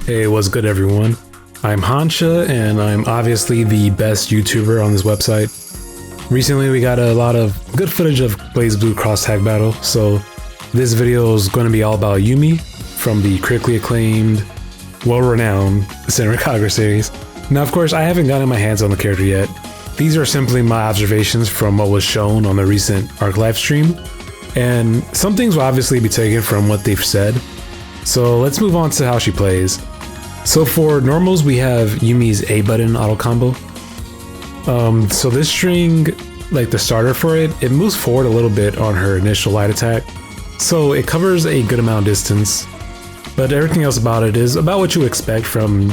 Hey, what's good everyone? I'm Hansha and I'm obviously the best YouTuber on this website. Recently we got a lot of good footage of Blazblue cross tag battle, so this video is going to be all about Yumi from the critically acclaimed, well-renowned Senran series. Now of course I haven't gotten my hands on the character yet. These are simply my observations from what was shown on the recent ARC live stream, and some things will obviously be taken from what they've said. So let's move on to how she plays. So for normals, we have Yumi's A button auto combo. So this string, like the starter for it, it moves forward a little bit on her initial light attack. So it covers a good amount of distance, but everything else about it is about what you expect from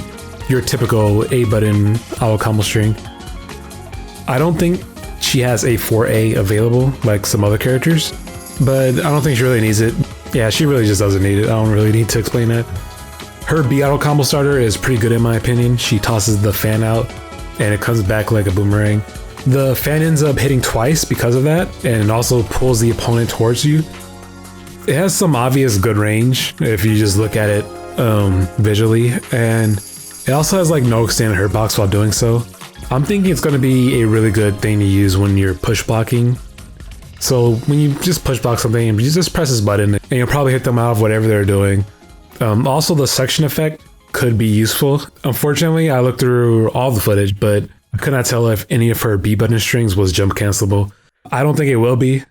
your typical A button auto combo string. I don't think she has a 4A available like some other characters, but I don't think she really needs it. Yeah, she really just doesn't need it. I don't really need to explain that. Her B auto combo starter is pretty good in my opinion. She tosses the fan out and it comes back like a boomerang. The fan ends up hitting twice because of that, and it also pulls the opponent towards you. It has some obvious good range if you just look at it visually, and it also has like no extended hurt box while doing so. I'm thinking it's going to be a really good thing to use when you're push blocking. So when you just push block something, you just press this button and you'll probably hit them out of whatever they're doing. Also, the suction effect could be useful. Unfortunately, I looked through all the footage, but I could not tell if any of her B button strings was jump cancelable. I don't think it will be.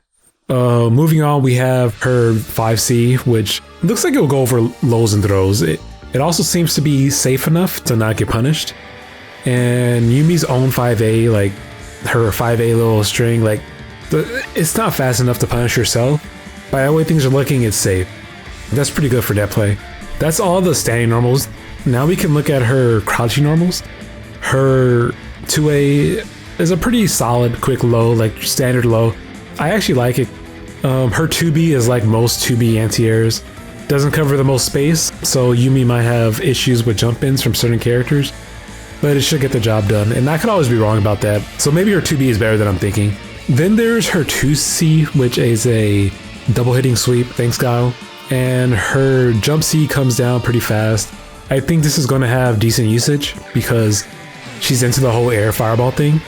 Moving on, we have her 5C, which looks like it will go over lows and throws. It also seems to be safe enough to not get punished. And Yumi's own 5A, like her 5A little string, like it's not fast enough to punish yourself. By the way things are looking, it's safe. That's pretty good for net play. That's all the standing normals. Now we can look at her crouching normals. Her 2A is a pretty solid quick low, like standard low. I actually like it. Her 2B is like most 2B anti-airs. Doesn't cover the most space, so Yumi might have issues with jump ins from certain characters, but it should get the job done, and I could always be wrong about that. So maybe her 2B is better than I'm thinking. Then there's her 2C, which is a double hitting sweep, thanks Guile. And her jump C comes down pretty fast. I think this is going to have decent usage because she's into the whole air fireball thing.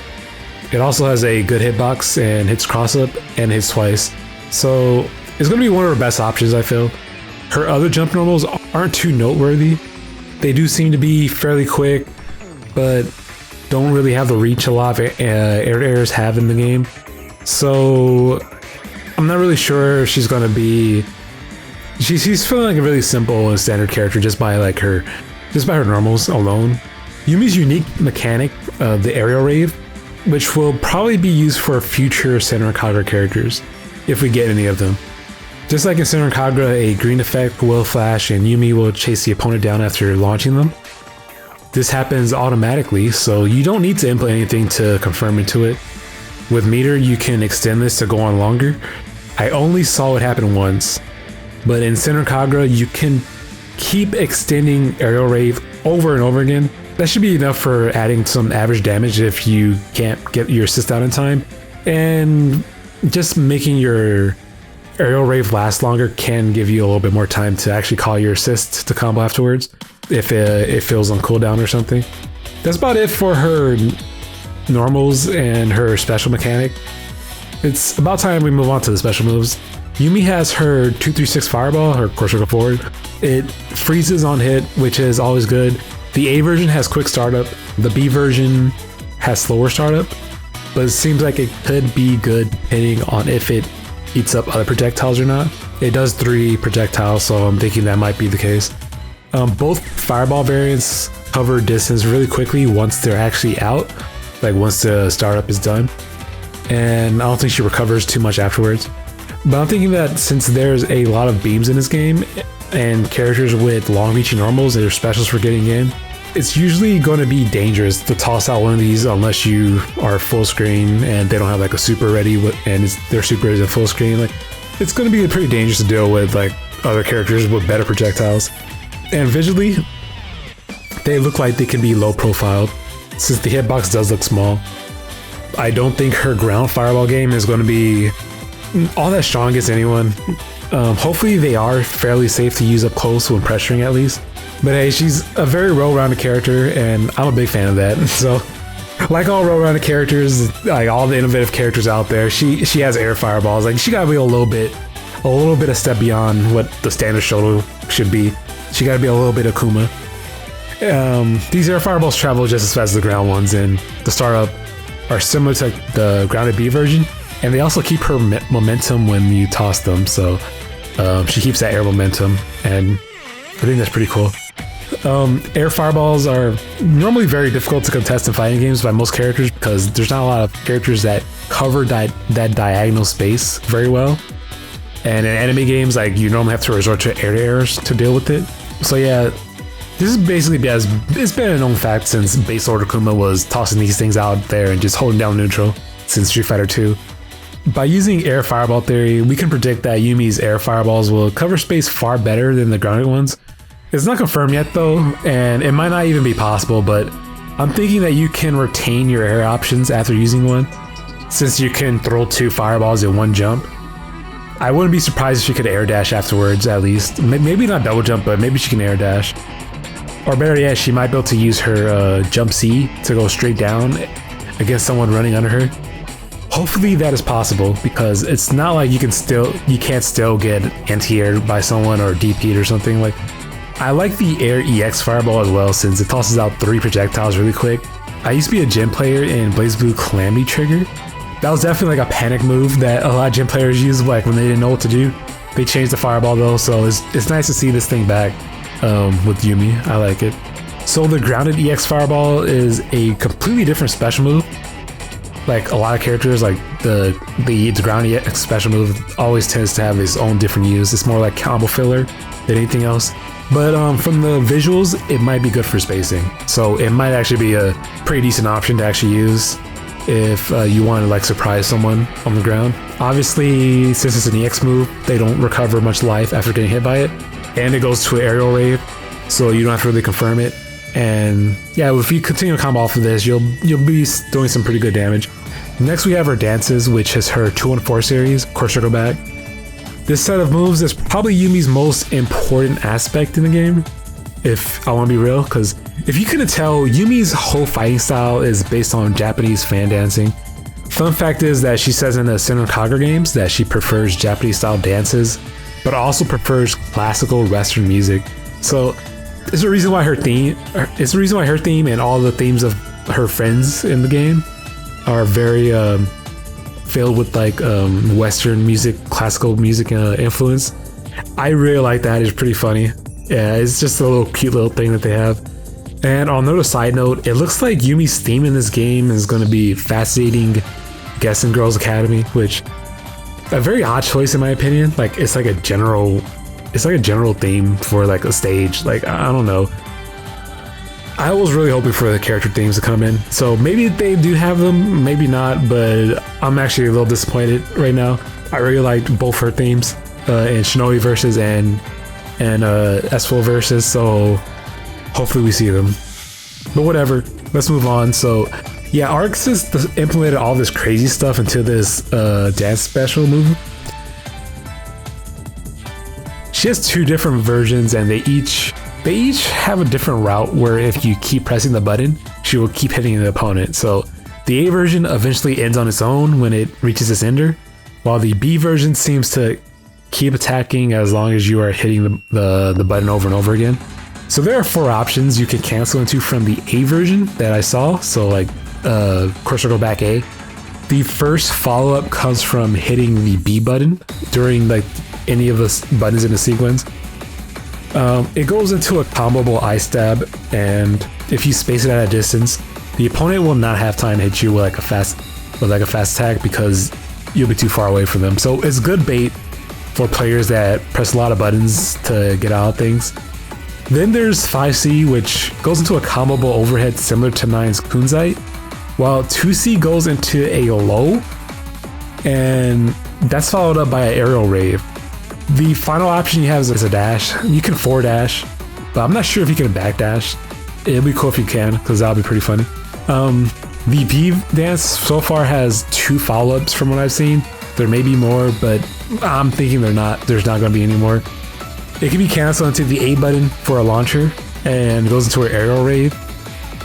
It also has a good hitbox and hits cross up and hits twice. So it's going to be one of her best options, I feel. Her other jump normals aren't too noteworthy. They do seem to be fairly quick, but don't really have the reach a lot of airs have in the game. So I'm not really sure if she's going to be... She's feeling like a really simple and standard character just by her normals alone. Yumi's unique mechanic, the aerial rave, which will probably be used for future Senran characters, if we get any of them. Just like in Senran, a green effect will flash and Yumi will chase the opponent down after launching them. This happens automatically, so you don't need to input anything to confirm into it. With meter, you can extend this to go on longer. I only saw it happen once. But in Senran, you can keep extending aerial rave over and over again. That should be enough for adding some average damage if you can't get your assist out in time. And just making your aerial rave last longer can give you a little bit more time to actually call your assist to combo afterwards, if it feels on cooldown or something. That's about it for her normals and her special mechanic. It's about time we move on to the special moves. Yumi has her 236 fireball, her core circle forward. It freezes on hit, which is always good. The A version has quick startup. The B version has slower startup, but it seems like it could be good depending on if it eats up other projectiles or not. It does 3 projectiles, so I'm thinking that might be the case. Both fireball variants cover distance really quickly once they're actually out, like once the startup is done. And I don't think she recovers too much afterwards. But I'm thinking that since there's a lot of beams in this game and characters with long-reaching normals that are specials for getting in, it's usually going to be dangerous to toss out one of these unless you are full screen and they don't have like a super ready and their super isn't full screen. Like, it's going to be pretty dangerous to deal with like other characters with better projectiles. And visually, they look like they can be low profiled since the hitbox does look small. I don't think her ground fireball game is going to be all that strong against anyone. Hopefully they are fairly safe to use up close when pressuring at least. But hey, she's a very well-rounded character, and I'm a big fan of that. So, like all well-rounded characters, like all the innovative characters out there, she has air fireballs. Like she gotta be a little bit a step beyond what the standard Shoto should be. She gotta be a little bit Akuma. These air fireballs travel just as fast as the ground ones, and the startup are similar to the grounded B version, and they also keep her momentum when you toss them. So she keeps that air momentum, and I think that's pretty cool. Air fireballs are normally very difficult to contest in fighting games by most characters because there's not a lot of characters that cover that diagonal space very well. And in anime games, like you normally have to resort to air-to-airs to deal with it. So yeah, this is basically it's been a known fact since base Lord Akuma was tossing these things out there and just holding down neutral since Street Fighter 2. By using air fireball theory, we can predict that Yumi's air fireballs will cover space far better than the grounded ones. It's not confirmed yet though, and it might not even be possible, but I'm thinking that you can retain your air options after using one, since you can throw 2 fireballs in one jump. I wouldn't be surprised if she could air dash afterwards at least. Maybe not double jump, but maybe she can air dash. Or better yet, she might be able to use her jump C to go straight down against someone running under her. Hopefully that is possible, because it's not like you can't still get anti-aired by someone or DP'd or something. Like, I like the air EX fireball as well, since it tosses out 3 projectiles really quick. I used to be a gym player in Blazblue Calamity Trigger. That was definitely like a panic move that a lot of gym players use, like when they didn't know what to do. They changed the fireball though, so it's nice to see this thing back with Yumi. I like it. So the grounded EX fireball is a completely different special move. Like a lot of characters, like the grounded EX special move always tends to have its own different use. It's more like combo filler than anything else. But from the visuals, it might be good for spacing. So it might actually be a pretty decent option to actually use if you want to like surprise someone on the ground. Obviously, since it's an EX move, they don't recover much life after getting hit by it. And it goes to an aerial rave, so you don't have to really confirm it. And yeah, if you continue to combo off of this, you'll be doing some pretty good damage. Next we have her dances, which is her 214 series, Core Circle Back. This set of moves is probably Yumi's most important aspect in the game, if I want to be real, because if you couldn't tell, Yumi's whole fighting style is based on Japanese fan dancing. Fun fact is that she says in the Senran games that she prefers Japanese style dances, but also prefers classical Western music. So it's a reason why her theme and all the themes of her friends in the game are very filled with like Western music, classical music influence. I really like that. It's pretty funny. Yeah, it's just a little cute little thing that they have. And on another side note, it looks like Yumi's theme in this game is going to be Fascinating Guessing Girls Academy, which a very odd choice in my opinion. Like it's like a general theme for like a stage. Like I don't know. I was really hoping for the character themes to come in, so maybe they do have them, maybe not, but I'm actually a little disappointed right now. I really liked both her themes in Shinobi Versus and S4 Versus, so hopefully we see them. But whatever, let's move on. So yeah, Arxis implemented all this crazy stuff into this dance special move. She has 2 different versions, and they each have a different route where if you keep pressing the button, she will keep hitting the opponent. So the A version eventually ends on its own when it reaches its ender, while the B version seems to keep attacking as long as you are hitting the button over and over again. So there are 4 options you can cancel into from the A version that I saw. So like Core Circle Back A. The first follow-up comes from hitting the B button during like any of the buttons in the sequence. It goes into a comboable eye stab, and if you space it at a distance, the opponent will not have time to hit you with like a fast attack because you'll be too far away from them. So it's good bait for players that press a lot of buttons to get out of things. Then there's 5C, which goes into a comboable overhead similar to 9's Kunzite, while 2C goes into a low, and that's followed up by an aerial rave. The final option you have is a dash. You can forward dash, but I'm not sure if you can back dash. It'd be cool if you can, because that'll be pretty funny. The B dance so far has 2 follow-ups from what I've seen. There may be more, but I'm thinking there's not going to be any more. It can be canceled into the A button for a launcher and goes into an aerial rave.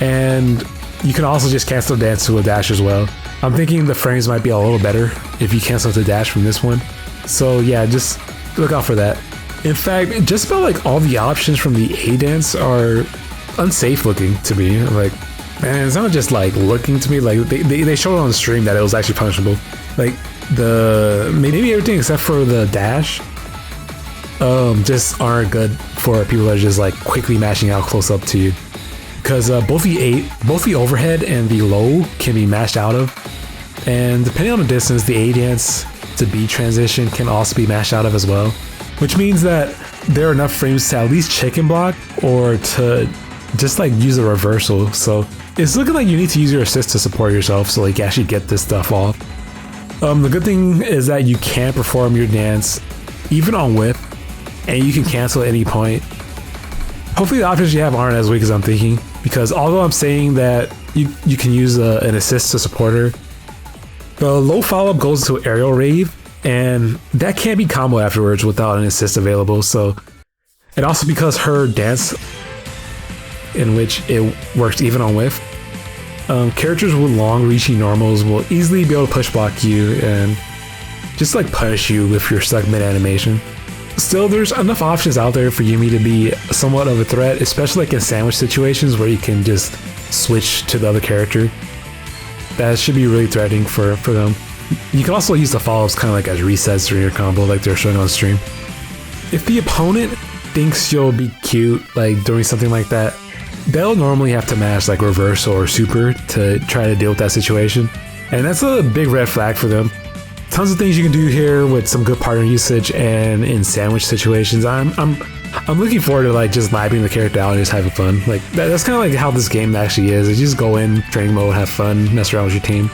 And you can also just cancel the dance to a dash as well. I'm thinking the frames might be a little better if you cancel the dash from this one. So yeah, just look out for that. In fact, just about like all the options from the A dance are unsafe looking to me. Like, man, it's not just like looking to me, like they showed on the stream that it was actually punishable. Like maybe everything except for the dash just aren't good for people that are just like quickly mashing out close up to you. Because both the overhead and the low can be mashed out of. And depending on the distance, the A dance to B transition can also be mashed out of as well. Which means that there are enough frames to at least chicken block or to just like use a reversal. So it's looking like you need to use your assist to support yourself so like you actually get this stuff off. The good thing is that you can perform your dance even on whip, and you can cancel at any point. Hopefully the options you have aren't as weak as I'm thinking, because although I'm saying that you can use an assist to support her, the low follow-up goes to aerial rave, and that can't be combo afterwards without an assist available. So, and also because her dance, in which it works even on whiff, characters with long reaching normals will easily be able to push block you and just like punish you if you're stuck mid animation. Still, there's enough options out there for Yumi to be somewhat of a threat, especially like in sandwich situations where you can just switch to the other character. That should be really threatening for them. You can also use the follow-ups kind of like as resets during your combo like they're showing on stream. If the opponent thinks you'll be cute like doing something like that, they'll normally have to mash like reversal or super to try to deal with that situation. And that's a big red flag for them. Tons of things you can do here with some good partner usage and in sandwich situations. I'm looking forward to like just vibing the character out and just having fun. Like that's kind of like how this game actually is. You just go in training mode, have fun, mess around with your team.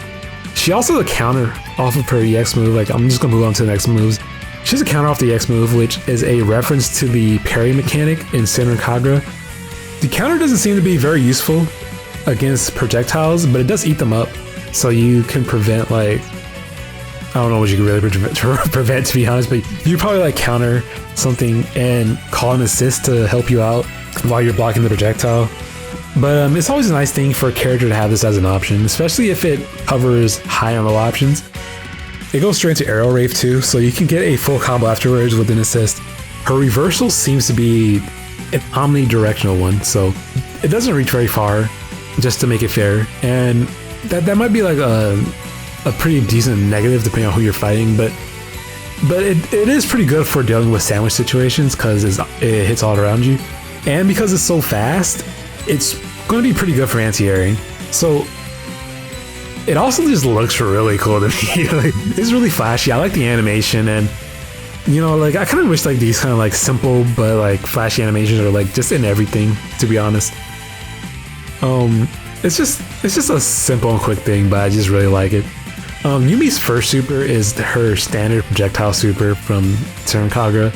She also has a counter off of her EX move. Like I'm just gonna move on to the next moves. She has a counter off the EX move, which is a reference to the parry mechanic in Senran Kagura. The counter doesn't seem to be very useful against projectiles, but it does eat them up. So you can prevent like, I don't know what you can really prevent to be honest, but you probably like counter something and call an assist to help you out while you're blocking the projectile. But it's always a nice thing for a character to have this as an option, especially if it hovers high on all options. It goes straight to aerial rave too, so you can get a full combo afterwards with an assist. Her reversal seems to be an omnidirectional one, so it doesn't reach very far, just to make it fair. And that might be like a pretty decent negative depending on who you're fighting, but it is pretty good for dealing with sandwich situations because it hits all around you. And because it's so fast, it's going to be pretty good for anti-airing. So it also just looks really cool to me. Like, it's really flashy. I like the animation, and you know, like I kind of wish like these kind of like simple but like flashy animations are like just in everything, to be honest. It's just a simple and quick thing, but I just really like it. Yumi's first super is her standard projectile super from Senran Kagura.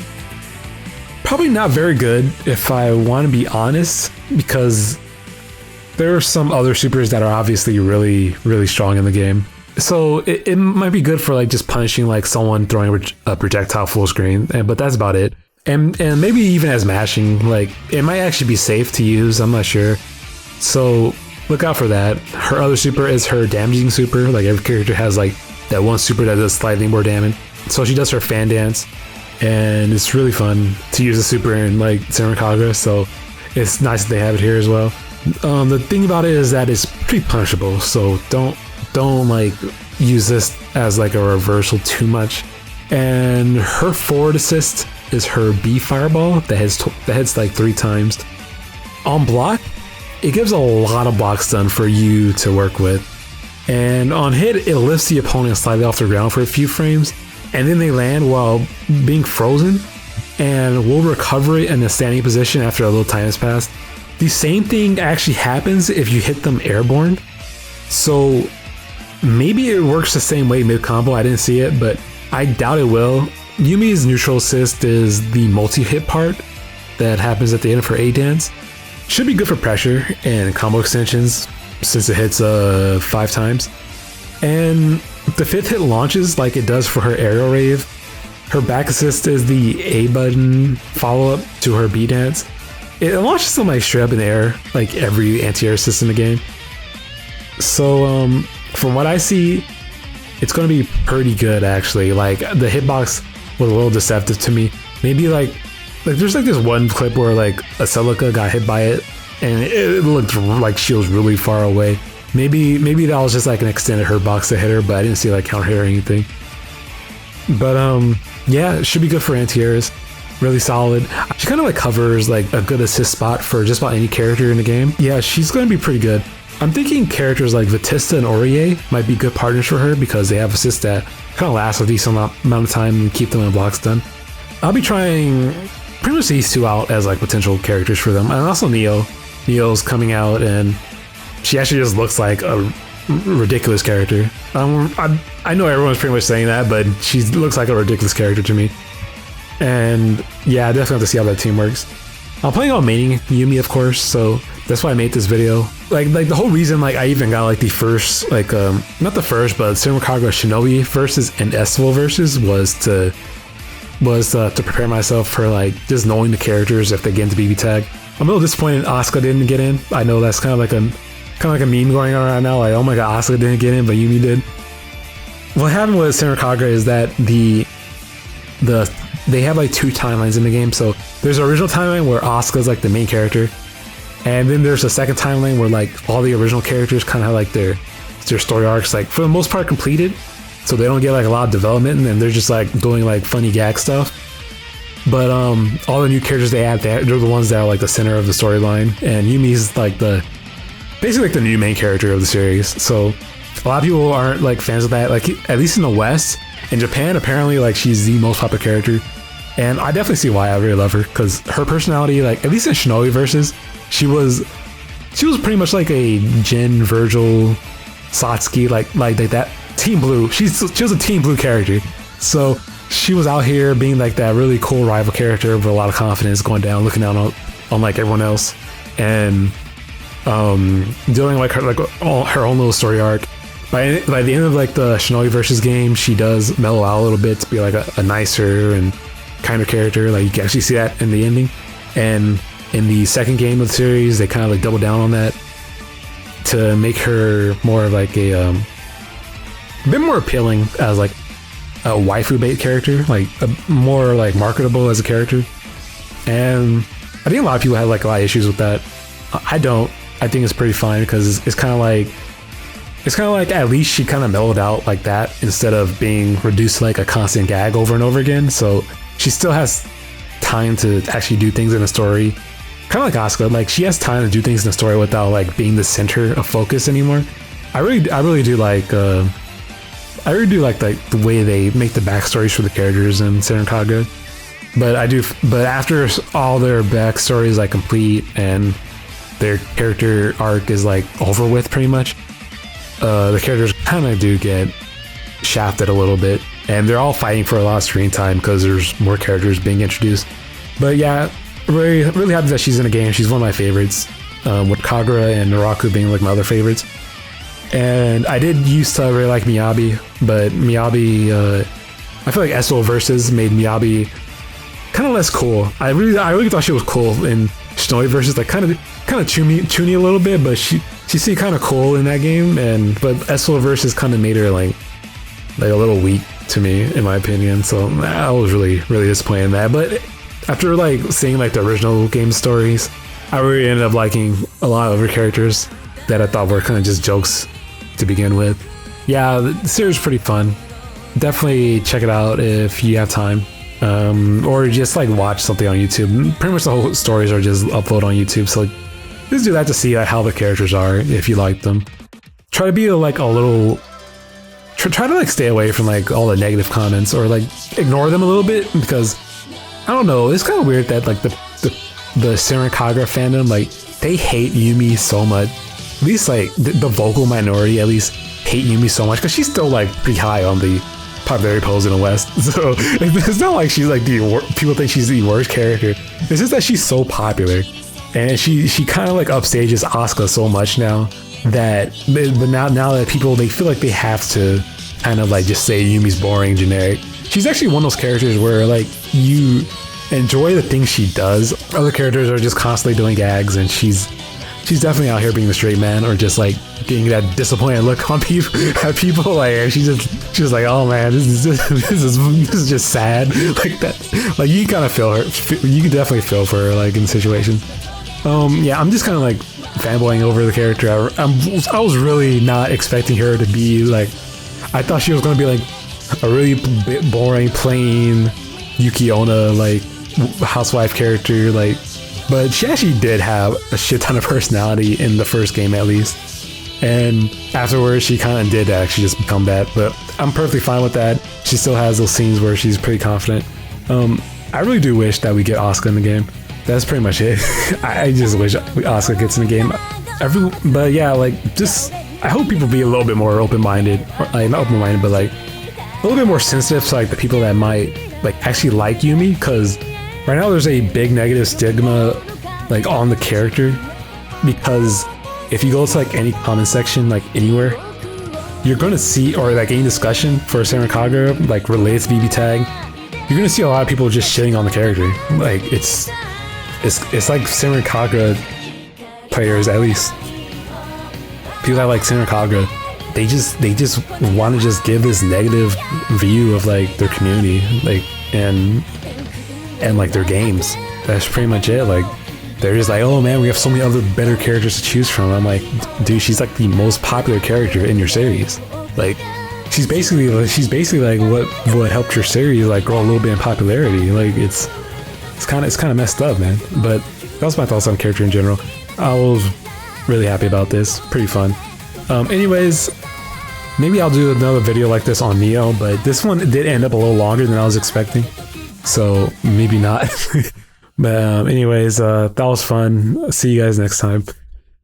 Probably not very good if I want to be honest, because there are some other supers that are obviously really, really strong in the game. So it might be good for like just punishing like someone throwing a projectile full screen, but that's about it. And maybe even as mashing, like it might actually be safe to use, I'm not sure. So look out for that. Her other super is her damaging super. Like every character has like that one super that does slightly more damage. So she does her fan dance, and it's really fun to use a super in like Senran Kagura, so it's nice that they have it here as well. The thing about it is that it's pretty punishable, so don't like use this as like a reversal too much. And her forward assist is her B fireball that hits like 3 times. On block, it gives a lot of blocks done for you to work with. And on hit, it lifts the opponent slightly off the ground for a few frames, and then they land while being frozen, and will recover it in a standing position after a little time has passed. The same thing actually happens if you hit them airborne. So maybe it works the same way mid-combo, I didn't see it, but I doubt it will. Yumi's neutral assist is the multi-hit part that happens at the end of her A dance. Should be good for pressure and combo extensions since it hits 5 times. And the 5th hit launches like it does for her aerial rave. Her back assist is the A button follow-up to her B dance. It launches them like straight up in the air, like every anti-air assist in the game. So from what I see, it's going to be pretty good actually. Like the hitbox was a little deceptive to me. Maybe like there's like this one clip where like Asuka got hit by it and it looked like she was really far away. Maybe that was just like an extended hurt box to hit her, but I didn't see like counter hit or anything. But yeah, it should be good for anti-airs. Really solid. She kind of like covers like a good assist spot for just about any character in the game. Yeah, she's going to be pretty good. I'm thinking characters like Vatista and Orie might be good partners for her because they have assists that kind of last a decent amount of time and keep them in blocks done. I'll be trying pretty much these two out as like potential characters for them. And also Neo. Neo's coming out and she actually just looks like a ridiculous character. I know everyone's pretty much saying that, but she looks like a ridiculous character to me. And yeah, I definitely have to see how that team works. I'm planning on maining Yumi, of course, so that's why I made this video. Like the whole reason like I even got like the first like not the first but Senran Kagura Shinobi versus and Estival versus was to prepare myself for like just knowing the characters if they get into BBTAG. I'm a little disappointed Asuka didn't get in. I know that's kind of like a meme going on right now, like oh my god, Asuka didn't get in but Yumi did. What happened with Senran Kagura is that they have like two timelines in the game. So there's an original timeline where Asuka's like the main character, and then there's a second timeline where like all the original characters kind of have like their story arcs like for the most part completed, so they don't get like a lot of development, and then they're just like doing like funny gag stuff. But all the new characters they add, they're the ones that are like the center of the storyline, and Yumi's like basically like the new main character of the series. So a lot of people aren't like fans of that, like at least in the West. In Japan, apparently like she's the most popular character, and I definitely see why. I really love her because her personality, like at least in Shinobi versus, she was pretty much like a Jin, Virgil, Satsuki, like that Team Blue. She was a Team Blue character, so she was out here being like that really cool rival character with a lot of confidence, going down, looking down on like everyone else, and doing like her own little story arc. By the end of like the Shinobi versus game, she does mellow out a little bit to be like a nicer and kinder character. Like you can actually see that in the ending. And in the second game of the series, they kind of like double down on that to make her more of like a bit more appealing as like a waifu bait character, like more like marketable as a character. And I think a lot of people have like a lot of issues with that. I don't. I think it's pretty fine because it's kind of like at least she kind of mellowed out like that instead of being reduced to like a constant gag over and over again. So she still has time to actually do things in the story. Kind of like Asuka, like she has time to do things in the story without like being the center of focus anymore. I really do like the way they make the backstories for the characters in Senran Kagura. But after all their backstories like complete and their character arc is like over with pretty much, the characters kind of do get shafted a little bit, and they're all fighting for a lot of screen time because there's more characters being introduced. But yeah, really happy that she's in the game. She's one of my favorites, with Kagura and Naraku being like my other favorites. And I did used to really like Miyabi, but Miyabi, I feel like SO Versus made Miyabi kind of less cool. I really thought she was cool in Shinobi Versus, like kind of chuny a little bit, but she seemed kind of cool in that game. But SO Versus kind of made her like a little weak to me, in my opinion. So I was really disappointed in that. But after like seeing like the original game stories, I really ended up liking a lot of her characters that I thought were kind of just jokes to begin with. Yeah, the series is pretty fun. Definitely check it out if you have time. Or just like watch something on YouTube. Pretty much the whole stories are just uploaded on YouTube, so just do that to see like how the characters are if you like them. Try to be like a little try to like stay away from like all the negative comments, or like ignore them a little bit, because I don't know, it's kind of weird that like the Senran Kagura fandom, like they hate Yumi so much. At least like the vocal minority at least hate Yumi so much because she's still like pretty high on the popularity polls in the West. So it's not like she's like people think she's the worst character. It's just that she's so popular, and she kind of like upstages Asuka so much now that, but now that people, they feel like they have to kind of like just say Yumi's boring, generic. she's actually one of those characters where like you enjoy the things she does. Other characters are just constantly doing gags, and she's definitely out here being the straight man, or just like getting that disappointed look on people at people. Like she's like, oh man, this is just sad. Like that. Like you kind of feel her. You can definitely feel for her, like in the situation. Yeah, I'm just kind of like fanboying over the character. I was really not expecting her to be like. I thought she was gonna be like a really boring, plain Yuki Onna like housewife character, like. But she actually did have a shit ton of personality in the first game, at least. And afterwards, she kind of did actually just become that. But I'm perfectly fine with that. She still has those scenes where she's pretty confident. I really do wish that we get Asuka in the game. That's pretty much it. I just wish Asuka gets in the game. But yeah, like, just I hope people be a little bit more open-minded. Like, not open-minded, but like a little bit more sensitive to like the people that might like actually like Yumi, because right now there's a big negative stigma like on the character, because if you go to like any comment section like anywhere, you're gonna see, or like any discussion for Senran like related to BBTAG, you're gonna see a lot of people just shitting on the character. Like it's like Senran players, at least people that like Senran, they just want to just give this negative view of like their community, like and like their games. That's pretty much it. Like they're just like, oh man, we have so many other better characters to choose from. I'm like, dude, she's like the most popular character in your series. Like she's basically like what helped your series like grow a little bit in popularity. Like it's kind of messed up, man. But that was my thoughts on the character in general. I was really happy about this. Pretty fun. Anyways, maybe I'll do another video like this on Neo, but this one did end up a little longer than I was expecting. So maybe not. But anyways, that was fun. See you guys next time.